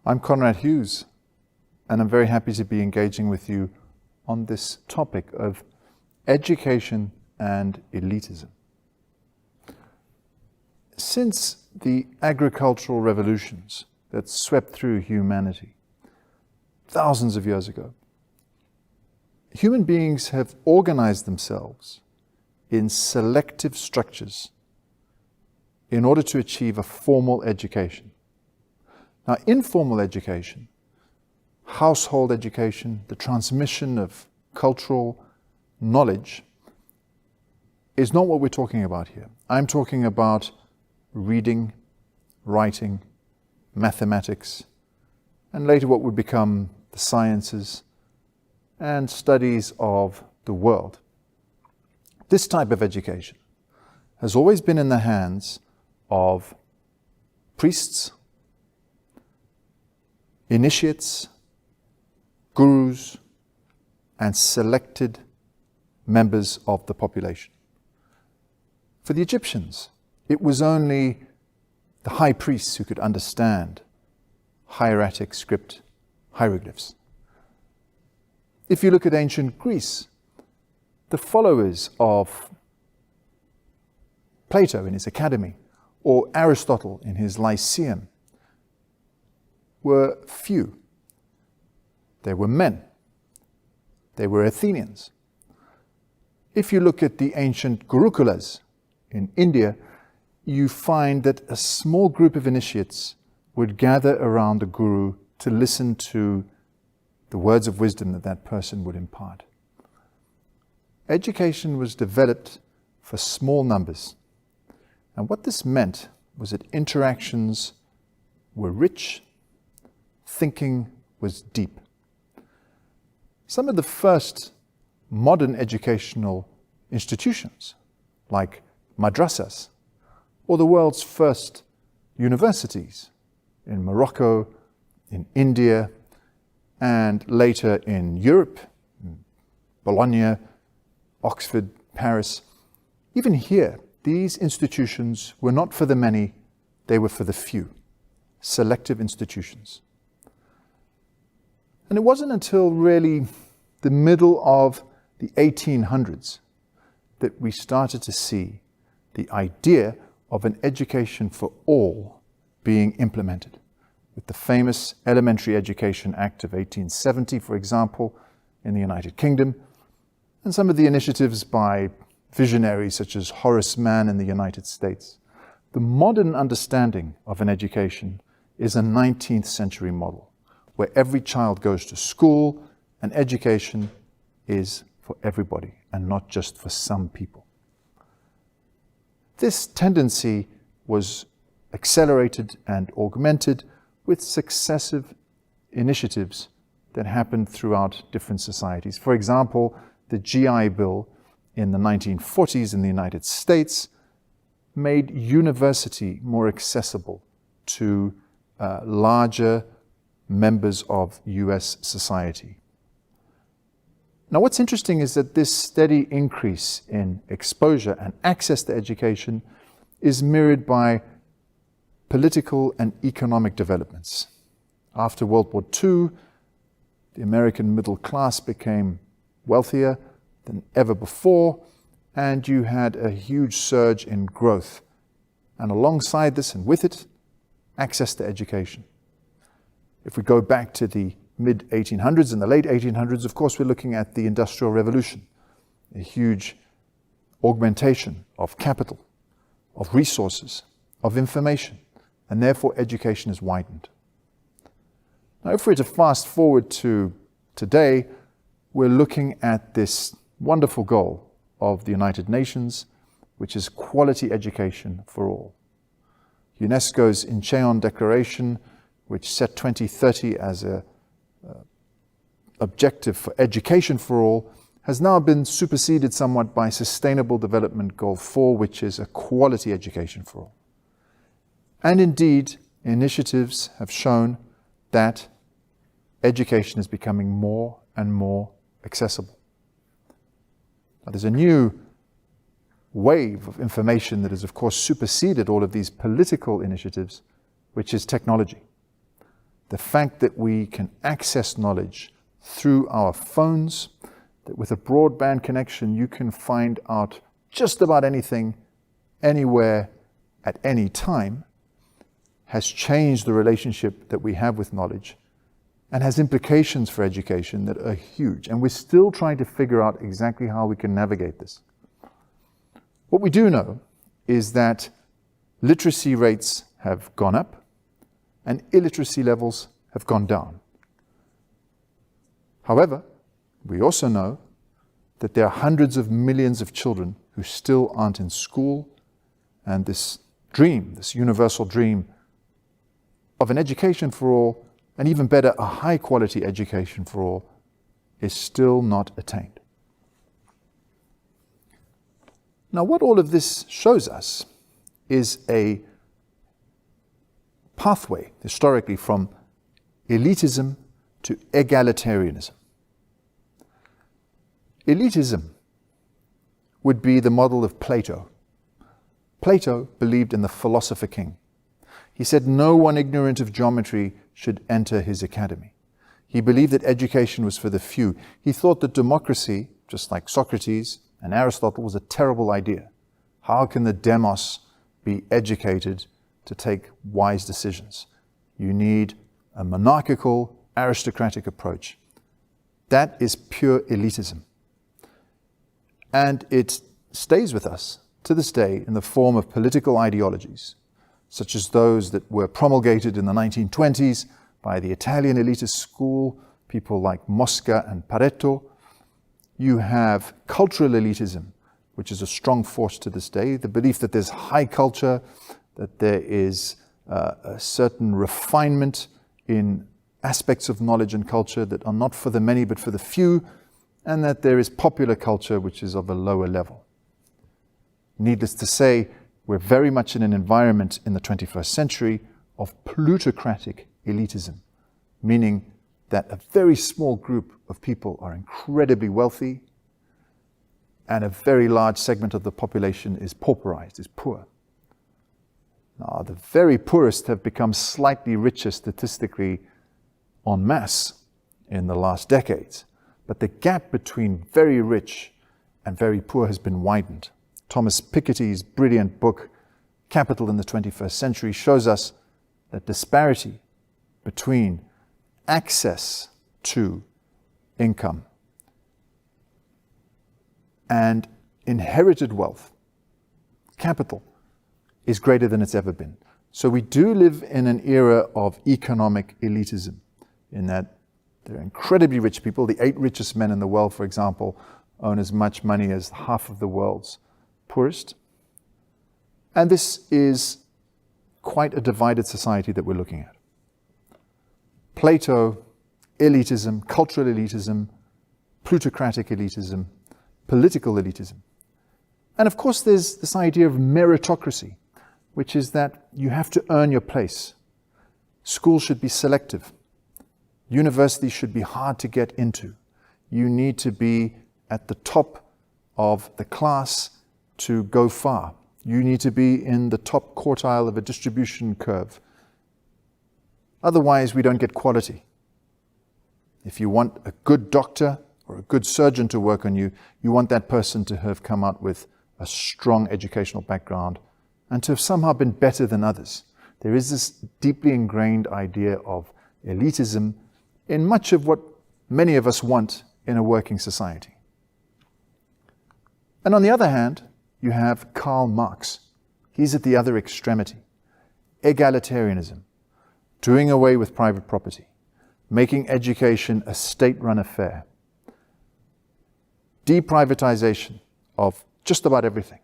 I'm Conrad Hughes, and I'm very happy to be engaging with you on this topic of education and elitism. Since the agricultural revolutions that swept through humanity thousands of years ago, human beings have organized themselves in selective structures in order to achieve a formal education. Now, informal education, household education, the transmission of cultural knowledge is not what we're talking about here. I'm talking about reading, writing, mathematics, and later what would become the sciences and studies of the world. This type of education has always been in the hands of priests, initiates, gurus, and selected members of the population. For the Egyptians, it was only the high priests who could understand hieratic script hieroglyphs. If you look at ancient Greece, the followers of Plato in his academy or Aristotle in his Lyceum were few. They were men. They were Athenians. If you look at the ancient Gurukulas in India, you find that a small group of initiates would gather around the guru to listen to the words of wisdom that that person would impart. Education was developed for small numbers. And what this meant was that interactions were rich, thinking was deep. Some of the first modern educational institutions, like madrasas, or the world's first universities in Morocco, in India, and later in Europe, in Bologna, Oxford, Paris. Even here, these institutions were not for the many, they were for the few, selective institutions. And it wasn't until really the middle of the 1800s that we started to see the idea of an education for all being implemented, with the famous Elementary Education Act of 1870, for example, in the United Kingdom, and some of the initiatives by visionaries such as Horace Mann in the United States. The modern understanding of an education is a 19th century model, where every child goes to school and education is for everybody and not just for some people. This tendency was accelerated and augmented with successive initiatives that happened throughout different societies. For example, the GI Bill in the 1940s in the United States made university more accessible to larger members of US society. Now, what's interesting is that this steady increase in exposure and access to education is mirrored by political and economic developments. After World War II, the American middle class became wealthier than ever before, and you had a huge surge in growth. And alongside this and with it, access to education. If we go back to the mid-1800s and the late 1800s, of course, we're looking at the Industrial Revolution, a huge augmentation of capital, of resources, of information, and therefore education is widened. Now, if we're to fast forward to today, we're looking at this wonderful goal of the United Nations, which is quality education for all. UNESCO's Incheon Declaration, which set 2030 as an objective for education for all, has now been superseded somewhat by Sustainable Development Goal 4, which is a quality education for all. And indeed, initiatives have shown that education is becoming more and more accessible. Now, there's a new wave of information that has, of course, superseded all of these political initiatives, which is technology. The fact that we can access knowledge through our phones, that with a broadband connection you can find out just about anything, anywhere, at any time, has changed the relationship that we have with knowledge and has implications for education that are huge. And we're still trying to figure out exactly how we can navigate this. What we do know is that literacy rates have gone up and illiteracy levels have gone down. However, we also know that there are hundreds of millions of children who still aren't in school, and this dream, this universal dream of an education for all, and even better, a high-quality education for all, is still not attained. Now, what all of this shows us is a pathway, historically, from elitism to egalitarianism. Elitism would be the model of Plato. Plato believed in the philosopher king. He said no one ignorant of geometry should enter his academy. He believed that education was for the few. He thought that democracy, just like Socrates and Aristotle, was a terrible idea. How can the demos be educated to take wise decisions? You need a monarchical, aristocratic approach. That is pure elitism. And it stays with us to this day in the form of political ideologies, such as those that were promulgated in the 1920s by the Italian elitist school, people like Mosca and Pareto. You have cultural elitism, which is a strong force to this day, the belief that there's high culture, that there is a certain refinement in aspects of knowledge and culture that are not for the many but for the few, and that there is popular culture which is of a lower level. Needless to say, we're very much in an environment in the 21st century of plutocratic elitism, meaning that a very small group of people are incredibly wealthy and a very large segment of the population is pauperized, is poor. Now, the very poorest have become slightly richer statistically en masse in the last decades, but the gap between very rich and very poor has been widened. Thomas Piketty's brilliant book, Capital in the 21st Century, shows us that disparity between access to income and inherited wealth, capital, is greater than it's ever been. So we do live in an era of economic elitism, in that there are incredibly rich people. The 8 richest men in the world, for example, own as much money as half of the world's poorest. And this is quite a divided society that we're looking at. Plato, elitism, cultural elitism, plutocratic elitism, political elitism. And of course there's this idea of meritocracy, which is that you have to earn your place. Schools should be selective. Universities should be hard to get into. You need to be at the top of the class to go far. You need to be in the top quartile of a distribution curve. Otherwise, we don't get quality. If you want a good doctor or a good surgeon to work on you, you want that person to have come out with a strong educational background and to have somehow been better than others. There is this deeply ingrained idea of elitism in much of what many of us want in a working society. And on the other hand, you have Karl Marx. He's at the other extremity. Egalitarianism, doing away with private property, making education a state-run affair, deprivatization of just about everything.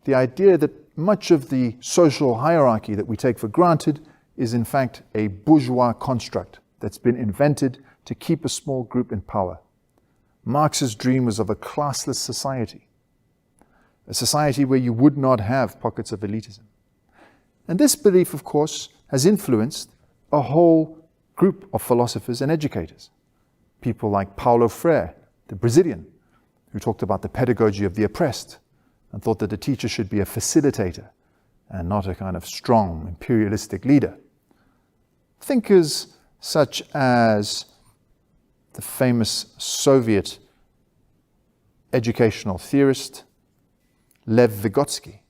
The idea that much of the social hierarchy that we take for granted is in fact a bourgeois construct that's been invented to keep a small group in power. Marx's dream was of a classless society, a society where you would not have pockets of elitism. And this belief, of course, has influenced a whole group of philosophers and educators. People like Paulo Freire, the Brazilian, who talked about the pedagogy of the oppressed and thought that the teacher should be a facilitator and not a kind of strong imperialistic leader. Thinkers such as the famous Soviet educational theorist Lev Vygotsky.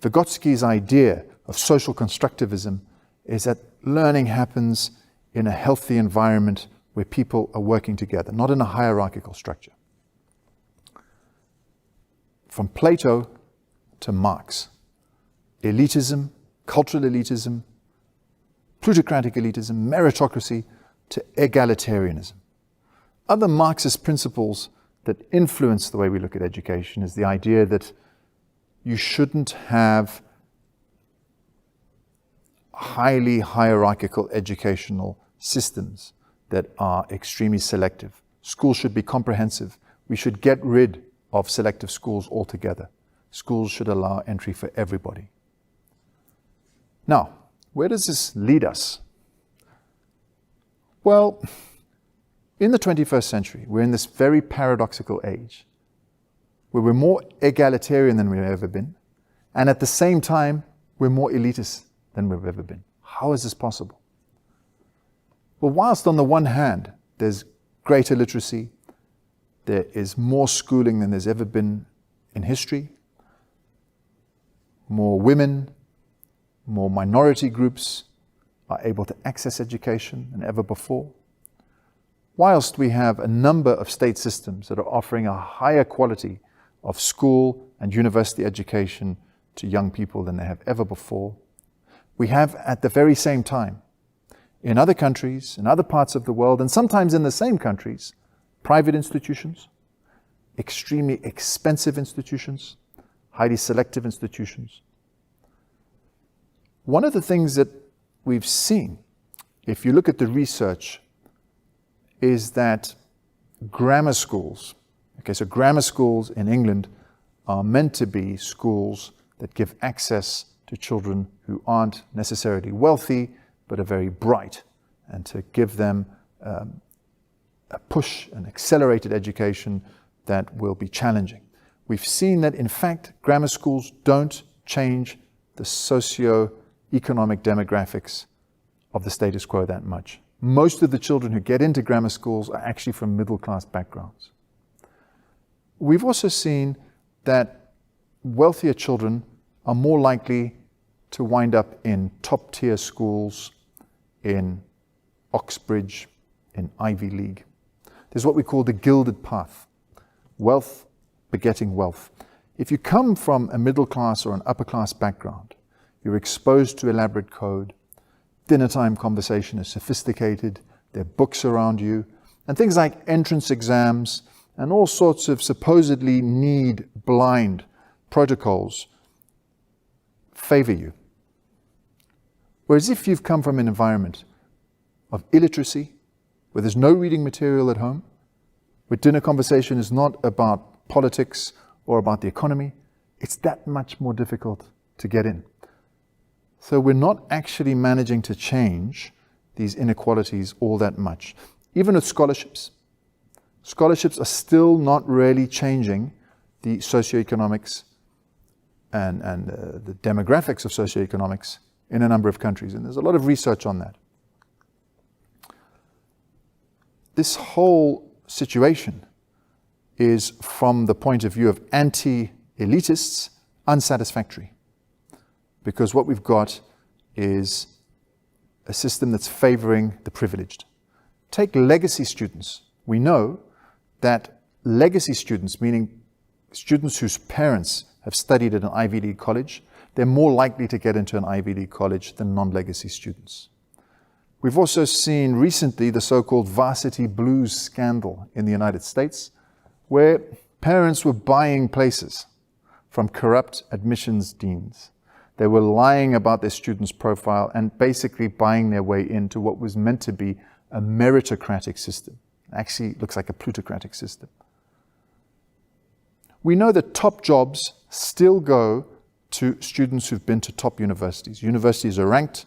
Vygotsky's idea of social constructivism is that learning happens in a healthy environment where people are working together, not in a hierarchical structure. From Plato to Marx, elitism, cultural elitism, plutocratic elitism, meritocracy, to egalitarianism. Other Marxist principles that influence the way we look at education is the idea that you shouldn't have highly hierarchical educational systems that are extremely selective. Schools should be comprehensive. We should get rid of selective schools altogether. Schools should allow entry for everybody. Now, where does this lead us? Well, in the 21st century, we're in this very paradoxical age where we're more egalitarian than we've ever been, and at the same time, we're more elitist than we've ever been. How is this possible? Well, whilst on the one hand, there's greater literacy, there is more schooling than there's ever been in history, more women, more minority groups are able to access education than ever before. Whilst we have a number of state systems that are offering a higher quality of school and university education to young people than they have ever before, we have at the very same time, in other countries, in other parts of the world, and sometimes in the same countries, private institutions, extremely expensive institutions, highly selective institutions. One of the things that we've seen, if you look at the research, is that grammar schools, so grammar schools in England are meant to be schools that give access to children who aren't necessarily wealthy, but are very bright, and to give them a push, an accelerated education that will be challenging. We've seen that, in fact, grammar schools don't change the socio-economic demographics of the status quo that much. Most of the children who get into grammar schools are actually from middle-class backgrounds. We've also seen that wealthier children are more likely to wind up in top-tier schools, in Oxbridge, in Ivy League. There's what we call the gilded path, wealth begetting wealth. If you come from a middle-class or an upper-class background, you're exposed to elaborate code, dinner-time conversation is sophisticated, there are books around you, and things like entrance exams and all sorts of supposedly need-blind protocols favor you. Whereas if you've come from an environment of illiteracy, where there's no reading material at home, where dinner conversation is not about politics or about the economy, it's that much more difficult to get in. So we're not actually managing to change these inequalities all that much. Even with scholarships. Scholarships are still not really changing the socioeconomics and the demographics of socioeconomics in a number of countries. And there's a lot of research on that. This whole situation is, from the point of view of anti-elitists, unsatisfactory. Because what we've got is a system that's favoring the privileged. Take legacy students. We know that legacy students, meaning students whose parents have studied at an Ivy League college, they're more likely to get into an Ivy League college than non-legacy students. We've also seen recently the so-called varsity blues scandal in the United States, where parents were buying places from corrupt admissions deans. They were lying about their students' profile and basically buying their way into what was meant to be a meritocratic system. Actually, it looks like a plutocratic system. We know that top jobs still go to students who've been to top universities. Universities are ranked.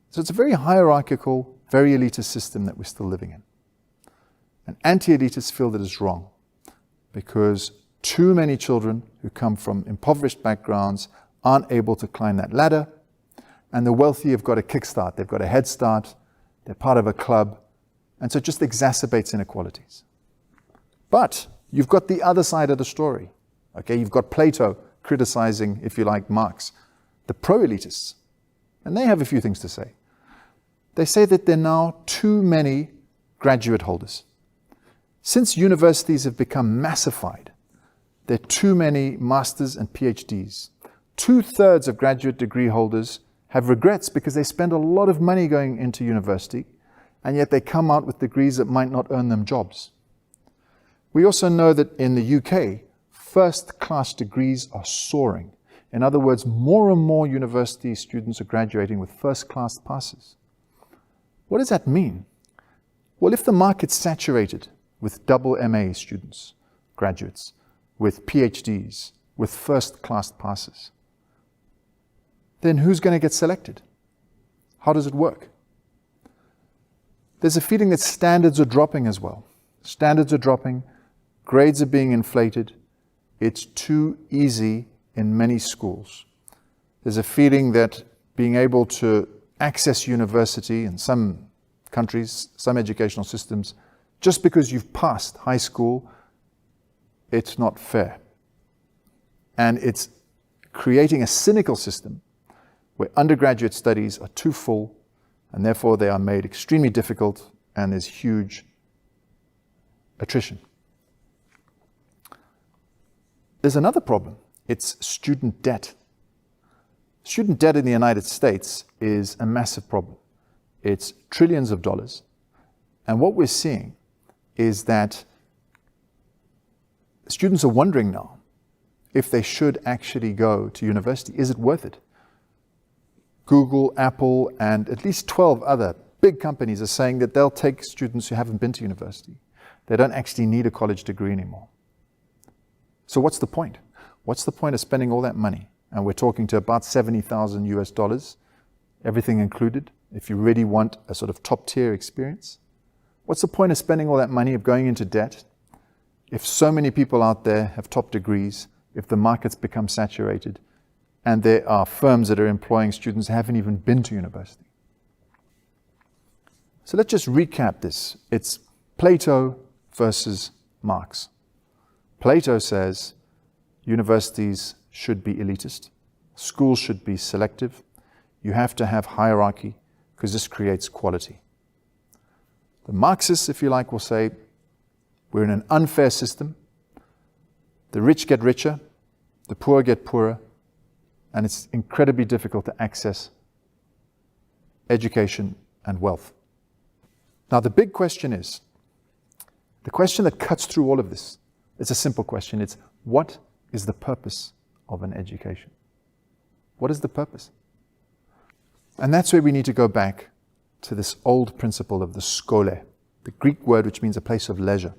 So it's a very hierarchical, very elitist system that we're still living in. And anti-elitists feel that it's wrong because too many children who come from impoverished backgrounds aren't able to climb that ladder, and the wealthy have got a kickstart. They've got a head start. they're part of a club, and so it just exacerbates inequalities. But you've got the other side of the story. Okay, you've got Plato criticizing, if you like, Marx, the pro-elitists, and they have a few things to say. They say that there are now too many graduate holders. Since universities have become massified, there are too many masters and PhDs. 2/3 of graduate degree holders have regrets because they spend a lot of money going into university, and yet they come out with degrees that might not earn them jobs. We also know that in the UK, first-class degrees are soaring. In other words, more and more university students are graduating with first-class passes. What does that mean? Well, if the market's saturated with double MA students, graduates, with PhDs, with first-class passes, then who's going to get selected? How does it work? There's a feeling that standards are dropping as well. Standards are dropping, grades are being inflated. It's too easy in many schools. There's a feeling that being able to access university in some countries, some educational systems, just because you've passed high school, it's not fair. And it's creating a cynical system where undergraduate studies are too full, and therefore they are made extremely difficult, and there's huge attrition. There's another problem. It's student debt. Student debt in the United States is a massive problem. It's trillions of dollars. And what we're seeing is that students are wondering now if they should actually go to university. Is it worth it? Google, Apple, and at least 12 other big companies are saying that they'll take students who haven't been to university. They don't actually need a college degree anymore. So what's the point? What's the point of spending all that money? And we're talking to about $70,000 US, everything included, if you really want a sort of top-tier experience. What's the point of spending all that money, of going into debt, if so many people out there have top degrees, if the market's become saturated, and there are firms that are employing students who haven't even been to university? So let's just recap this. It's Plato versus Marx. Plato says universities should be elitist, schools should be selective, you have to have hierarchy because this creates quality. The Marxists, if you like, will say we're in an unfair system, the rich get richer, the poor get poorer, and it's incredibly difficult to access education and wealth. Now the big question is, the question that cuts through all of this, it's a simple question. It's, what is the purpose of an education? What is the purpose? And that's where we need to go back to this old principle of the skole, the Greek word which means a place of leisure,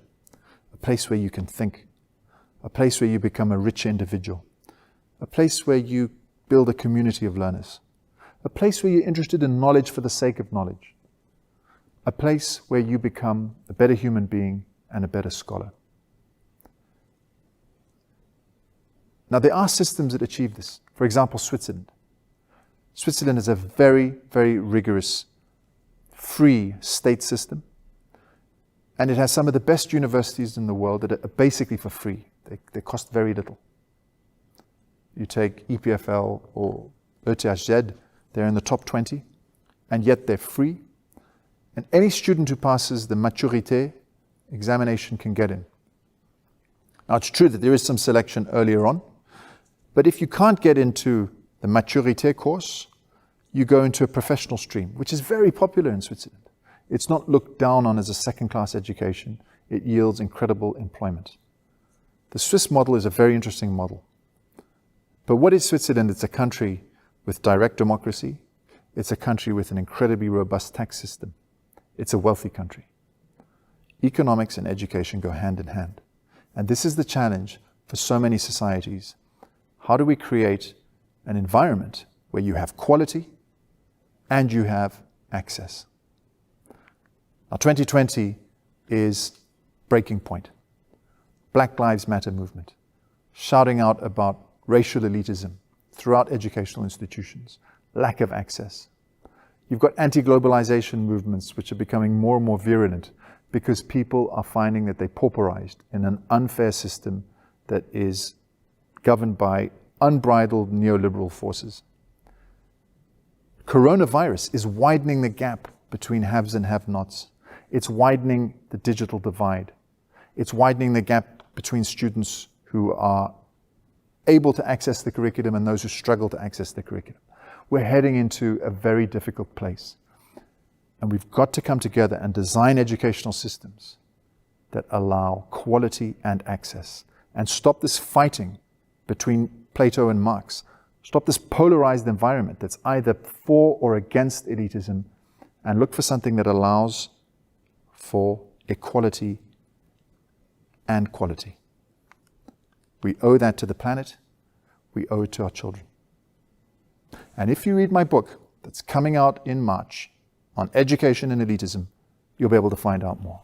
a place where you can think, a place where you become a richer individual, a place where you build a community of learners, a place where you're interested in knowledge for the sake of knowledge, a place where you become a better human being and a better scholar. Now, there are systems that achieve this. For example, Switzerland. Switzerland is a very, very rigorous, free state system. And it has some of the best universities in the world that are basically for free. They cost very little. You take EPFL or ETHZ, they're in the top 20, and yet they're free. And any student who passes the maturité examination can get in. Now, it's true that there is some selection earlier on, but if you can't get into the maturité course, you go into a professional stream, which is very popular in Switzerland. It's not looked down on as a second-class education. It yields incredible employment. The Swiss model is a very interesting model. But what is Switzerland? It's a country with direct democracy. It's a country with an incredibly robust tax system. It's a wealthy country. Economics and education go hand in hand. And this is the challenge for so many societies. How do we create an environment where you have quality and you have access? Now, 2020 is breaking point. Black Lives Matter movement, shouting out about racial elitism throughout educational institutions, lack of access. You've got anti-globalization movements which are becoming more and more virulent because people are finding that they're pauperized in an unfair system that is governed by unbridled neoliberal forces. Coronavirus is widening the gap between haves and have-nots. It's widening the digital divide. It's widening the gap between students who are able to access the curriculum and those who struggle to access the curriculum. We're heading into a very difficult place. And we've got to come together and design educational systems that allow quality and access, and stop this fighting between Plato and Marx. Stop this polarized environment that's either for or against elitism, and look for something that allows for equality and quality. We owe that to the planet. We owe it to our children. And if you read my book that's coming out in March on education and elitism, you'll be able to find out more.